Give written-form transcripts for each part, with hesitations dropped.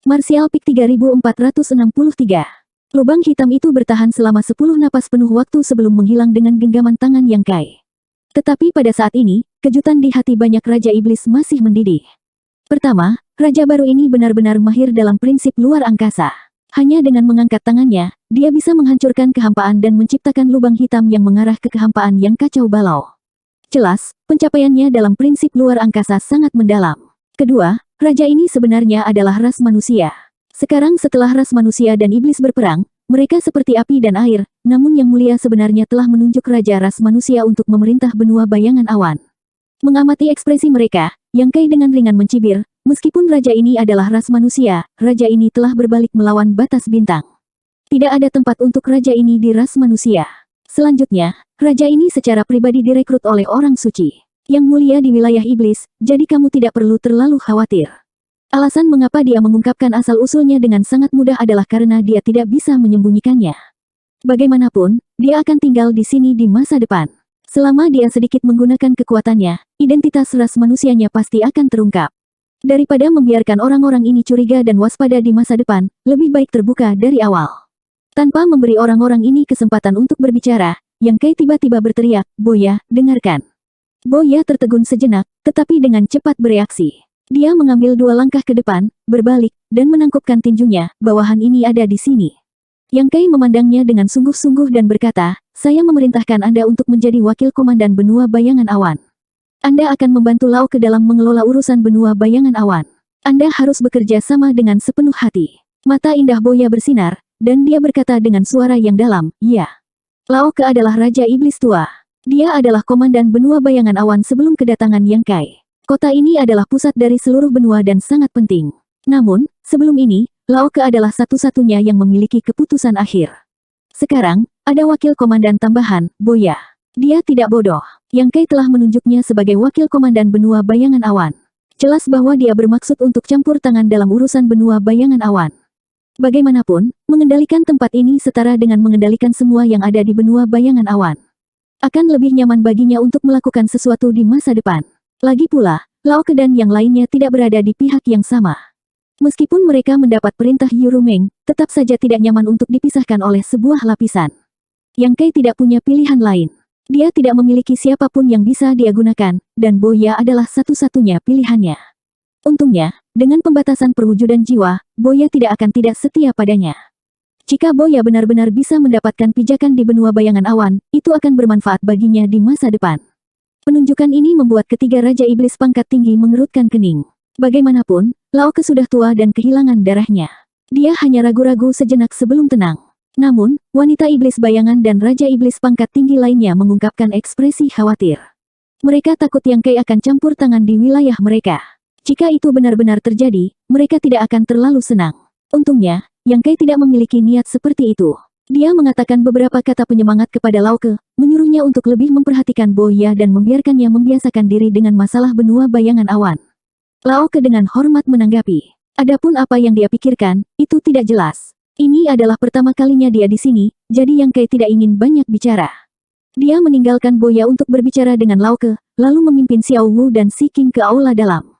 Martial Peak 3463. Lubang hitam itu bertahan selama 10 napas penuh waktu sebelum menghilang dengan genggaman tangan Yang Kai. Tetapi pada saat ini, kejutan di hati banyak Raja Iblis masih mendidih. Pertama, Raja baru ini benar-benar mahir dalam prinsip luar angkasa. Hanya dengan mengangkat tangannya, dia bisa menghancurkan kehampaan dan menciptakan lubang hitam yang mengarah ke kehampaan yang kacau balau. Jelas, pencapaiannya dalam prinsip luar angkasa sangat mendalam. Kedua, Raja ini sebenarnya adalah ras manusia. Sekarang setelah ras manusia dan iblis berperang, mereka seperti api dan air, namun Yang Mulia sebenarnya telah menunjuk Raja ras manusia untuk memerintah benua bayangan awan. Mengamati ekspresi mereka, Yang Kai dengan ringan mencibir, meskipun Raja ini adalah ras manusia, Raja ini telah berbalik melawan batas bintang. Tidak ada tempat untuk Raja ini di ras manusia. Selanjutnya, Raja ini secara pribadi direkrut oleh orang suci. Yang Mulia di wilayah iblis, jadi kamu tidak perlu terlalu khawatir. Alasan mengapa dia mengungkapkan asal-usulnya dengan sangat mudah adalah karena dia tidak bisa menyembunyikannya. Bagaimanapun, dia akan tinggal di sini di masa depan. Selama dia sedikit menggunakan kekuatannya, identitas ras manusianya pasti akan terungkap. Daripada membiarkan orang-orang ini curiga dan waspada di masa depan, lebih baik terbuka dari awal. Tanpa memberi orang-orang ini kesempatan untuk berbicara, Yang Kai tiba-tiba berteriak, "Boya, dengarkan." Boya tertegun sejenak, tetapi dengan cepat bereaksi. Dia mengambil 2 langkah ke depan, berbalik, dan menangkupkan tinjunya, "Bawahan ini ada di sini." Yang Kai memandangnya dengan sungguh-sungguh dan berkata, "Saya memerintahkan Anda untuk menjadi wakil komandan benua bayangan awan. Anda akan membantu Lao Ke dalam mengelola urusan benua bayangan awan. Anda harus bekerja sama dengan sepenuh hati." Mata indah Boya bersinar, dan dia berkata dengan suara yang dalam, "Ya." Lao Ke adalah Raja Iblis Tua. Dia adalah komandan benua bayangan awan sebelum kedatangan Yang Kai. Kota ini adalah pusat dari seluruh benua dan sangat penting. Namun, sebelum ini, Lao Ke adalah satu-satunya yang memiliki keputusan akhir. Sekarang, ada wakil komandan tambahan, Boya. Dia tidak bodoh. Yang Kai telah menunjuknya sebagai wakil komandan benua bayangan awan. Jelas bahwa dia bermaksud untuk campur tangan dalam urusan benua bayangan awan. Bagaimanapun, mengendalikan tempat ini setara dengan mengendalikan semua yang ada di benua bayangan awan. Akan lebih nyaman baginya untuk melakukan sesuatu di masa depan. Lagi pula, Lao Ke dan yang lainnya tidak berada di pihak yang sama. Meskipun mereka mendapat perintah Yurumeng, tetap saja tidak nyaman untuk dipisahkan oleh sebuah lapisan. Yang Kai tidak punya pilihan lain. Dia tidak memiliki siapapun yang bisa dia gunakan, dan Boya adalah satu-satunya pilihannya. Untungnya, dengan pembatasan perwujudan jiwa, Boya tidak akan tidak setia padanya. Jika Boya benar-benar bisa mendapatkan pijakan di benua bayangan awan, itu akan bermanfaat baginya di masa depan. Penunjukan ini membuat ketiga Raja Iblis pangkat tinggi mengerutkan kening. Bagaimanapun, Lao Ke sudah tua dan kehilangan darahnya. Dia hanya ragu-ragu sejenak sebelum tenang. Namun, wanita iblis bayangan dan Raja Iblis pangkat tinggi lainnya mengungkapkan ekspresi khawatir. Mereka takut Yang Kai akan campur tangan di wilayah mereka. Jika itu benar-benar terjadi, mereka tidak akan terlalu senang. Untungnya, Yang Kai tidak memiliki niat seperti itu. Dia mengatakan beberapa kata penyemangat kepada Lao Ke, menyuruhnya untuk lebih memperhatikan Boya dan membiarkannya membiasakan diri dengan masalah benua bayangan awan. Lao Ke dengan hormat menanggapi. Adapun apa yang dia pikirkan, itu tidak jelas. Ini adalah pertama kalinya dia di sini, jadi Yang Kai tidak ingin banyak bicara. Dia meninggalkan Boya untuk berbicara dengan Lao Ke, lalu memimpin Xiao Wu dan Si King ke aula dalam.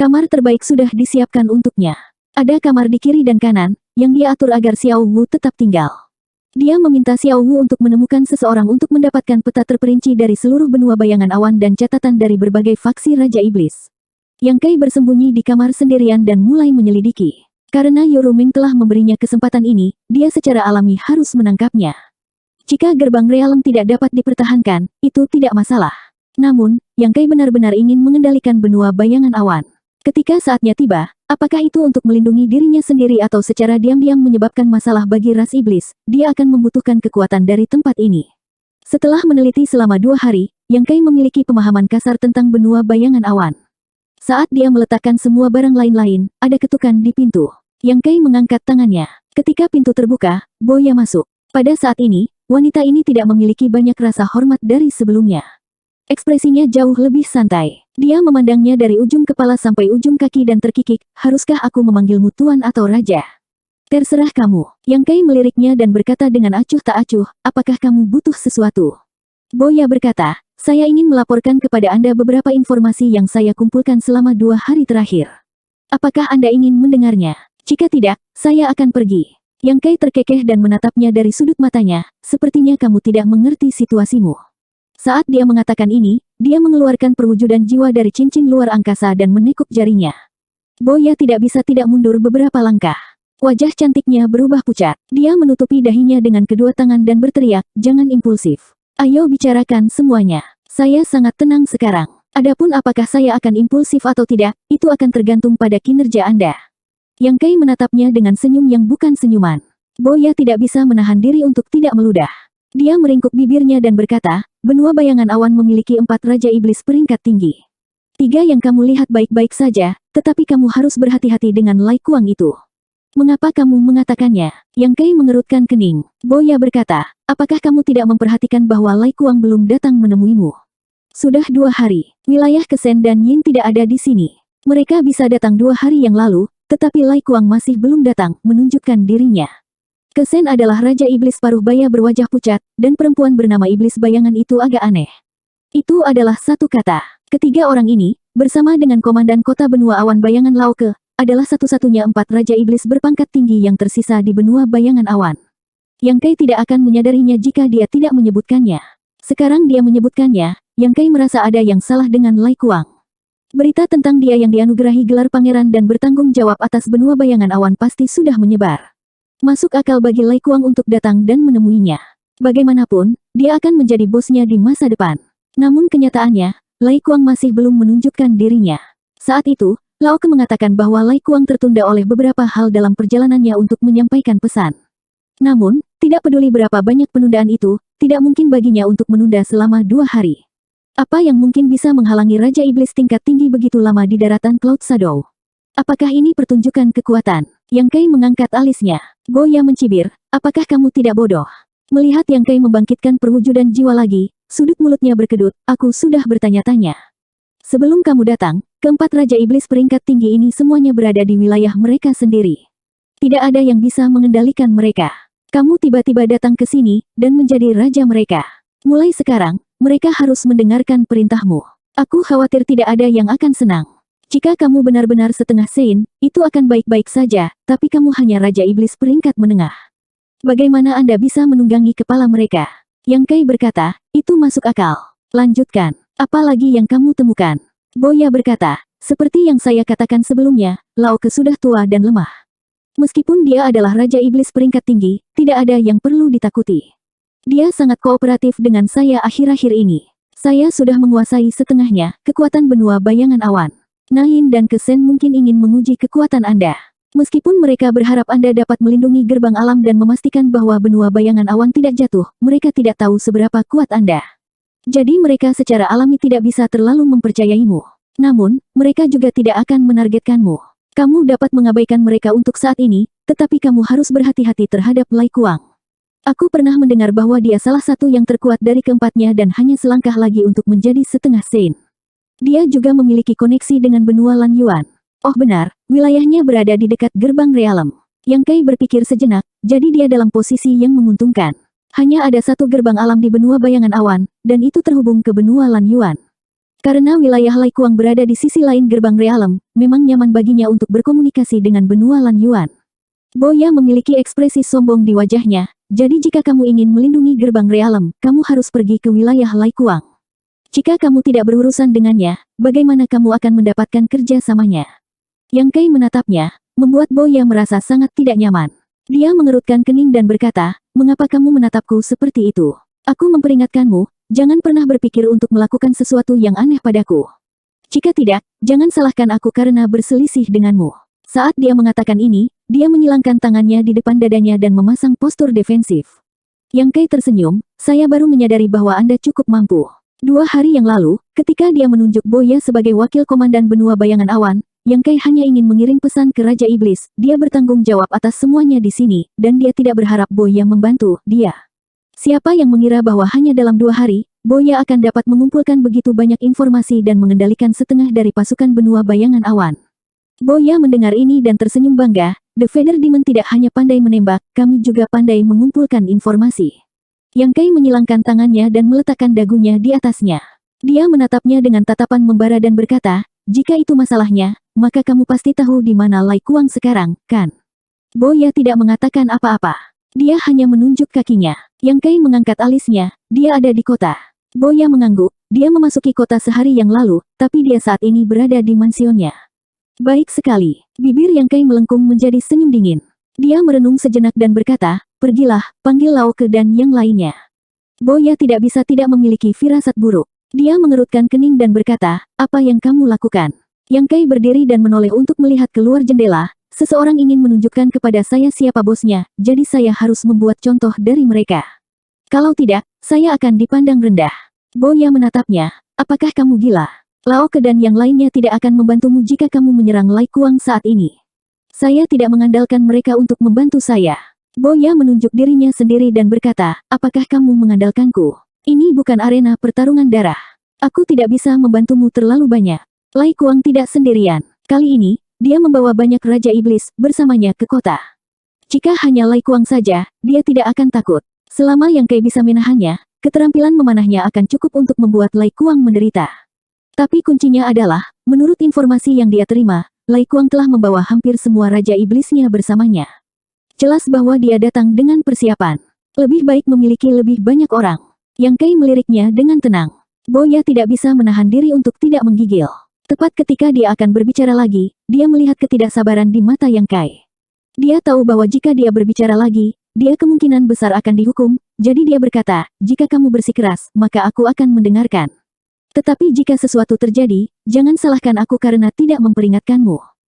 Kamar terbaik sudah disiapkan untuknya. Ada kamar di kiri dan kanan, yang dia atur agar Xiao Wu tetap tinggal. Dia meminta Xiao Wu untuk menemukan seseorang untuk mendapatkan peta terperinci dari seluruh benua bayangan awan dan catatan dari berbagai faksi Raja Iblis. Yang Kai bersembunyi di kamar sendirian dan mulai menyelidiki. Karena Yurumeng telah memberinya kesempatan ini, dia secara alami harus menangkapnya. Jika gerbang realem tidak dapat dipertahankan, itu tidak masalah. Namun, Yang Kai benar-benar ingin mengendalikan benua bayangan awan. Ketika saatnya tiba, apakah itu untuk melindungi dirinya sendiri atau secara diam-diam menyebabkan masalah bagi ras iblis, dia akan membutuhkan kekuatan dari tempat ini. Setelah meneliti selama 2 hari, Yang Kai memiliki pemahaman kasar tentang benua bayangan awan. Saat dia meletakkan semua barang lain-lain, ada ketukan di pintu. Yang Kai mengangkat tangannya. Ketika pintu terbuka, Boya masuk. Pada saat ini, wanita ini tidak memiliki banyak rasa hormat dari sebelumnya. Ekspresinya jauh lebih santai. Dia memandangnya dari ujung kepala sampai ujung kaki dan terkikik, "Haruskah aku memanggilmu tuan atau raja?" "Terserah kamu." Yang Kai meliriknya dan berkata dengan acuh tak acuh, "Apakah kamu butuh sesuatu?" Boya berkata, "Saya ingin melaporkan kepada Anda beberapa informasi yang saya kumpulkan selama 2 hari terakhir. Apakah Anda ingin mendengarnya?" Jika tidak, saya akan pergi. Yang Kai terkekeh dan menatapnya dari sudut matanya, sepertinya kamu tidak mengerti situasimu. Saat dia mengatakan ini, dia mengeluarkan perwujudan jiwa dari cincin luar angkasa dan menekuk jarinya. Boya tidak bisa tidak mundur beberapa langkah. Wajah cantiknya berubah pucat. Dia menutupi dahinya dengan kedua tangan dan berteriak, jangan impulsif. Ayo bicarakan semuanya. Saya sangat tenang sekarang. Adapun apakah saya akan impulsif atau tidak, itu akan tergantung pada kinerja Anda. Yang Kai menatapnya dengan senyum yang bukan senyuman. Boya tidak bisa menahan diri untuk tidak meludah. Dia meringkuk bibirnya dan berkata, benua bayangan awan memiliki 4 raja iblis peringkat tinggi. 3 yang kamu lihat baik-baik saja, tetapi kamu harus berhati-hati dengan Lai Kuang itu. Mengapa kamu mengatakannya? Yang Kai mengerutkan kening. Boya berkata, apakah kamu tidak memperhatikan bahwa Lai Kuang belum datang menemuimu? Sudah 2 hari. Wilayah Kesen dan Yin tidak ada di sini. Mereka bisa datang 2 hari yang lalu, tetapi Lai Kuang masih belum datang, menunjukkan dirinya. Kesen adalah Raja Iblis paruh baya berwajah pucat, dan perempuan bernama Iblis bayangan itu agak aneh. Itu adalah satu kata. Ketiga orang ini, bersama dengan Komandan Kota Benua Awan Bayangan Laoke, adalah satu-satunya 4 Raja Iblis berpangkat tinggi yang tersisa di benua bayangan awan. Yang Kai tidak akan menyadarinya jika dia tidak menyebutkannya. Sekarang dia menyebutkannya, Yang Kai merasa ada yang salah dengan Lai Kuang. Berita tentang dia yang dianugerahi gelar pangeran dan bertanggung jawab atas benua bayangan awan pasti sudah menyebar. Masuk akal bagi Lai Kuang untuk datang dan menemuinya. Bagaimanapun, dia akan menjadi bosnya di masa depan. Namun kenyataannya, Lai Kuang masih belum menunjukkan dirinya. Saat itu, Laoke mengatakan bahwa Lai Kuang tertunda oleh beberapa hal dalam perjalanannya untuk menyampaikan pesan. Namun, tidak peduli berapa banyak penundaan itu, tidak mungkin baginya untuk menunda selama 2 hari. Apa yang mungkin bisa menghalangi Raja Iblis tingkat tinggi begitu lama di daratan Cloud Shadow? Apakah ini pertunjukan kekuatan? Yang Kai mengangkat alisnya. Boya mencibir, apakah kamu tidak bodoh? Melihat Yang Kai membangkitkan perwujudan jiwa lagi, sudut mulutnya berkedut, aku sudah bertanya-tanya. Sebelum kamu datang, keempat Raja Iblis peringkat tinggi ini semuanya berada di wilayah mereka sendiri. Tidak ada yang bisa mengendalikan mereka. Kamu tiba-tiba datang ke sini, dan menjadi raja mereka. Mulai sekarang, mereka harus mendengarkan perintahmu. Aku khawatir tidak ada yang akan senang. Jika kamu benar-benar setengah Sein, itu akan baik-baik saja, tapi kamu hanya Raja Iblis peringkat menengah. Bagaimana Anda bisa menunggangi kepala mereka? Yang Kai berkata, itu masuk akal. Lanjutkan. Apalagi yang kamu temukan? Boya berkata, seperti yang saya katakan sebelumnya, Laoke sudah tua dan lemah. Meskipun dia adalah Raja Iblis peringkat tinggi, tidak ada yang perlu ditakuti. Dia sangat kooperatif dengan saya akhir-akhir ini. Saya sudah menguasai setengahnya, kekuatan benua bayangan awan. Nain dan Kesen mungkin ingin menguji kekuatan Anda. Meskipun mereka berharap Anda dapat melindungi gerbang alam dan memastikan bahwa benua bayangan awan tidak jatuh, mereka tidak tahu seberapa kuat Anda. Jadi mereka secara alami tidak bisa terlalu mempercayaimu. Namun, mereka juga tidak akan menargetkanmu. Kamu dapat mengabaikan mereka untuk saat ini, tetapi kamu harus berhati-hati terhadap Lai Kuang. Aku pernah mendengar bahwa dia salah satu yang terkuat dari keempatnya dan hanya selangkah lagi untuk menjadi setengah Sein. Dia juga memiliki koneksi dengan benua Lan Yuan. Oh benar, wilayahnya berada di dekat gerbang realem. Yang Kai berpikir sejenak, jadi dia dalam posisi yang menguntungkan. Hanya ada satu gerbang alam di benua bayangan awan, dan itu terhubung ke benua Lan Yuan. Karena wilayah Lai Kuang berada di sisi lain gerbang realem, memang nyaman baginya untuk berkomunikasi dengan benua Lan Yuan. Boya memiliki ekspresi sombong di wajahnya, jadi jika kamu ingin melindungi gerbang realem, kamu harus pergi ke wilayah Lai Kuang. Jika kamu tidak berurusan dengannya, bagaimana kamu akan mendapatkan kerja samanya? Yang Kai menatapnya, membuat Boya merasa sangat tidak nyaman. Dia mengerutkan kening dan berkata, mengapa kamu menatapku seperti itu? Aku memperingatkanmu, jangan pernah berpikir untuk melakukan sesuatu yang aneh padaku. Jika tidak, jangan salahkan aku karena berselisih denganmu. Saat dia mengatakan ini, dia menyilangkan tangannya di depan dadanya dan memasang postur defensif. Yang Kai tersenyum, saya baru menyadari bahwa Anda cukup mampu. 2 hari yang lalu, ketika dia menunjuk Boya sebagai wakil komandan benua bayangan awan, Yang Kai hanya ingin mengirim pesan ke Raja Iblis, dia bertanggung jawab atas semuanya di sini, dan dia tidak berharap Boya membantu dia. Siapa yang mengira bahwa hanya dalam 2 hari, Boya akan dapat mengumpulkan begitu banyak informasi dan mengendalikan setengah dari pasukan benua bayangan awan. Boya mendengar ini dan tersenyum bangga, The Feather Demon tidak hanya pandai menembak, kami juga pandai mengumpulkan informasi. Yang Kai menyilangkan tangannya dan meletakkan dagunya di atasnya. Dia menatapnya dengan tatapan membara dan berkata, jika itu masalahnya, maka kamu pasti tahu di mana Lai Kuang sekarang, kan? Boya tidak mengatakan apa-apa. Dia hanya menunjuk kakinya. Yang Kai mengangkat alisnya, dia ada di kota. Boya mengangguk, dia memasuki kota sehari yang lalu, tapi dia saat ini berada di mansionnya. Baik sekali. Bibir Yang Kai melengkung menjadi senyum dingin. Dia merenung sejenak dan berkata, pergilah, panggil Lao Ke dan yang lainnya. Boya tidak bisa tidak memiliki firasat buruk. Dia mengerutkan kening dan berkata, apa yang kamu lakukan? Yang Kai berdiri dan menoleh untuk melihat keluar jendela. Seseorang ingin menunjukkan kepada saya siapa bosnya, jadi saya harus membuat contoh dari mereka. Kalau tidak, saya akan dipandang rendah. Boya menatapnya, apakah kamu gila? Lao Ke dan yang lainnya tidak akan membantumu jika kamu menyerang Lai Kuang saat ini. Saya tidak mengandalkan mereka untuk membantu saya. Boya menunjuk dirinya sendiri dan berkata, apakah kamu mengandalkanku? Ini bukan arena pertarungan darah. Aku tidak bisa membantumu terlalu banyak. Lai Kuang tidak sendirian. Kali ini, dia membawa banyak Raja Iblis bersamanya ke kota. Jika hanya Lai Kuang saja, dia tidak akan takut. Selama Yang Kai bisa menahannya, keterampilan memanahnya akan cukup untuk membuat Lai Kuang menderita. Tapi kuncinya adalah, menurut informasi yang dia terima, Lai Kuang telah membawa hampir semua Raja Iblisnya bersamanya. Jelas bahwa dia datang dengan persiapan. Lebih baik memiliki lebih banyak orang. Yang Kai meliriknya dengan tenang. Boya tidak bisa menahan diri untuk tidak menggigil. Tepat ketika dia akan berbicara lagi, dia melihat ketidaksabaran di mata Yang Kai. Dia tahu bahwa jika dia berbicara lagi, dia kemungkinan besar akan dihukum, jadi dia berkata, jika kamu bersikeras, maka aku akan mendengarkan. Tetapi jika sesuatu terjadi, jangan salahkan aku karena tidak memperingatkanmu.